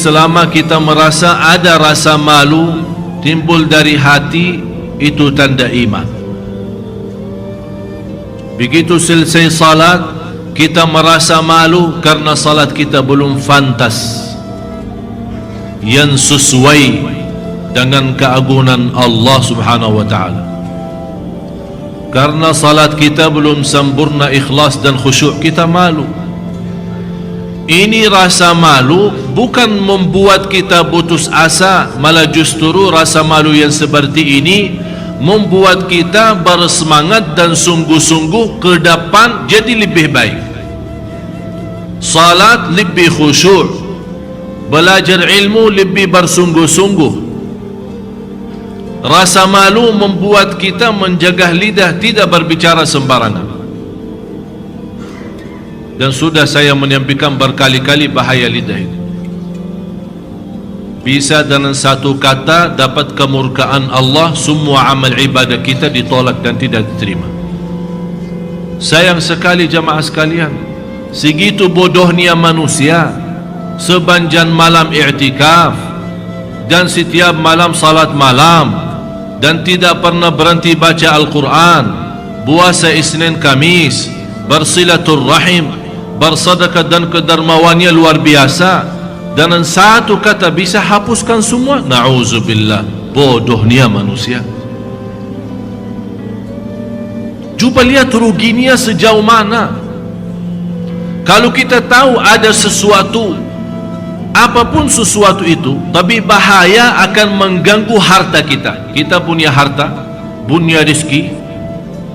selama kita merasa ada rasa malu timbul dari hati, itu tanda iman. Begitu selesai salat, kita merasa malu karena salat kita belum fantas yang sesuai dengan keagungan Allah Subhanahu wa ta'ala. Karena salat kita belum sempurna ikhlas dan khusyuk, kita malu. Ini rasa malu bukan membuat kita putus asa, malah justru rasa malu yang seperti ini membuat kita bersemangat dan sungguh-sungguh ke depan jadi lebih baik. Salat lebih khusyuk, belajar ilmu lebih bersungguh-sungguh. Rasa malu membuat kita menjaga lidah, tidak berbicara sembarangan. Dan sudah saya menyampaikan berkali-kali bahaya lidah ini. Bisa dengan satu kata dapat kemurkaan Allah, semua amal ibadah kita ditolak dan tidak diterima. Sayang sekali jamaah sekalian, segitu bodohnya manusia. Sepanjang malam i'tikaf dan setiap malam salat malam, dan tidak pernah berhenti baca Al-Quran, puasa Isnin Kamis, bersilaturrahim, bersedekah dan kedermawannya luar biasa. Dengan satu kata bisa hapuskan semua. Na'udzubillah, bodohnya manusia. Cuba lihat ruginya sejauh mana. Kalau kita tahu ada sesuatu, apapun sesuatu itu, tapi bahaya akan mengganggu harta kita. Kita punya harta, punya rezeki,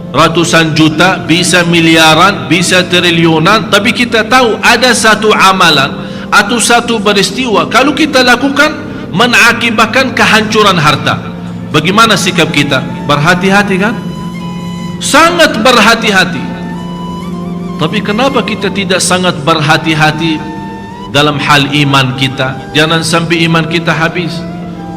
ratusan juta, bisa miliaran, bisa triliunan, tapi kita tahu ada satu amalan atau satu peristiwa kalau kita lakukan mengakibatkan kehancuran harta. Bagaimana sikap kita? Berhati-hati kan? Sangat berhati-hati. Tapi kenapa kita tidak sangat berhati-hati dalam hal iman kita? Jangan sampai iman kita habis,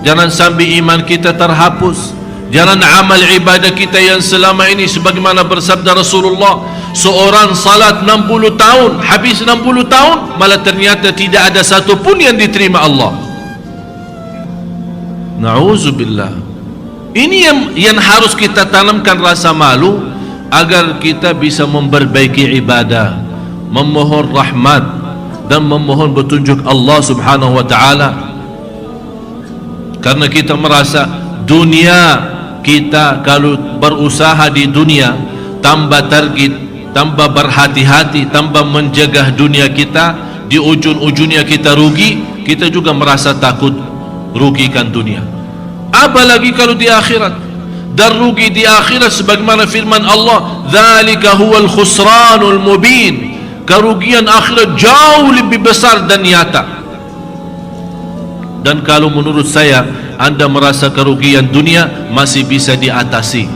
jangan sampai iman kita terhapus, jangan amal ibadah kita yang selama ini sebagaimana bersabda Rasulullah, seorang salat 60 tahun, habis 60 tahun, malah ternyata tidak ada satu pun yang diterima Allah. Na'udzubillah. Ini yang harus kita tanamkan rasa malu, agar kita bisa memperbaiki ibadah, memohon rahmat dan memohon petunjuk Allah Subhanahu wa ta'ala. Karena kita merasa dunia kita, kalau berusaha di dunia, tambah target, tambah berhati-hati, tambah menjaga dunia kita, di ujung-ujungnya kita rugi, kita juga merasa takut rugikan dunia. Apalagi kalau di akhirat, dan rugi di akhirat sebagaimana firman Allah, dzalika huwal khusranul mubin. Kerugian akhirat jauh lebih besar dan nyata. Dan kalau menurut saya Anda merasa kerugian dunia masih bisa diatasi,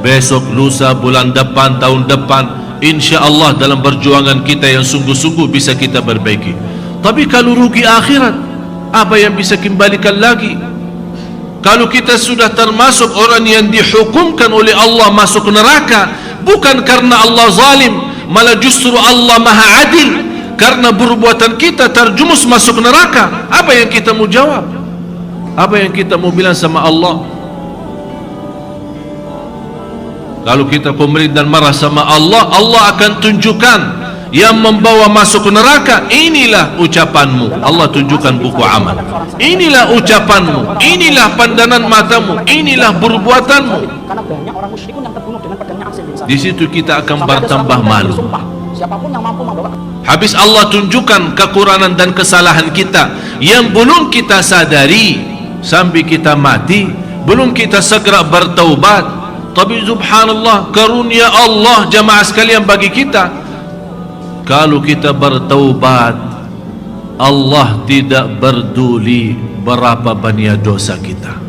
besok, lusa, bulan depan, tahun depan, insya Allah dalam perjuangan kita yang sungguh-sungguh bisa kita perbaiki. Tapi kalau rugi akhirat, apa yang bisa kembalikan lagi? Kalau kita sudah termasuk orang yang dihukumkan oleh Allah masuk neraka, bukan karena Allah zalim, malah justru Allah maha adil, karena perbuatan kita terjumus masuk neraka. Apa yang kita mau jawab? Apa yang kita mau bilang sama Allah? Kalau kita komplain dan marah sama Allah, Allah akan tunjukkan yang membawa masuk neraka. Inilah ucapanmu. Allah tunjukkan buku amal. Inilah ucapanmu, inilah pandangan matamu, inilah perbuatanmu. Di situ kita akan bertambah malu. Habis Allah tunjukkan kekurangan dan kesalahan kita yang belum kita sadari sampai kita mati, belum kita segera bertaubat. Tapi subhanallah, karunia Allah jamaah sekalian bagi kita, kalau kita bertaubat, Allah tidak peduli berapa banyak dosa kita.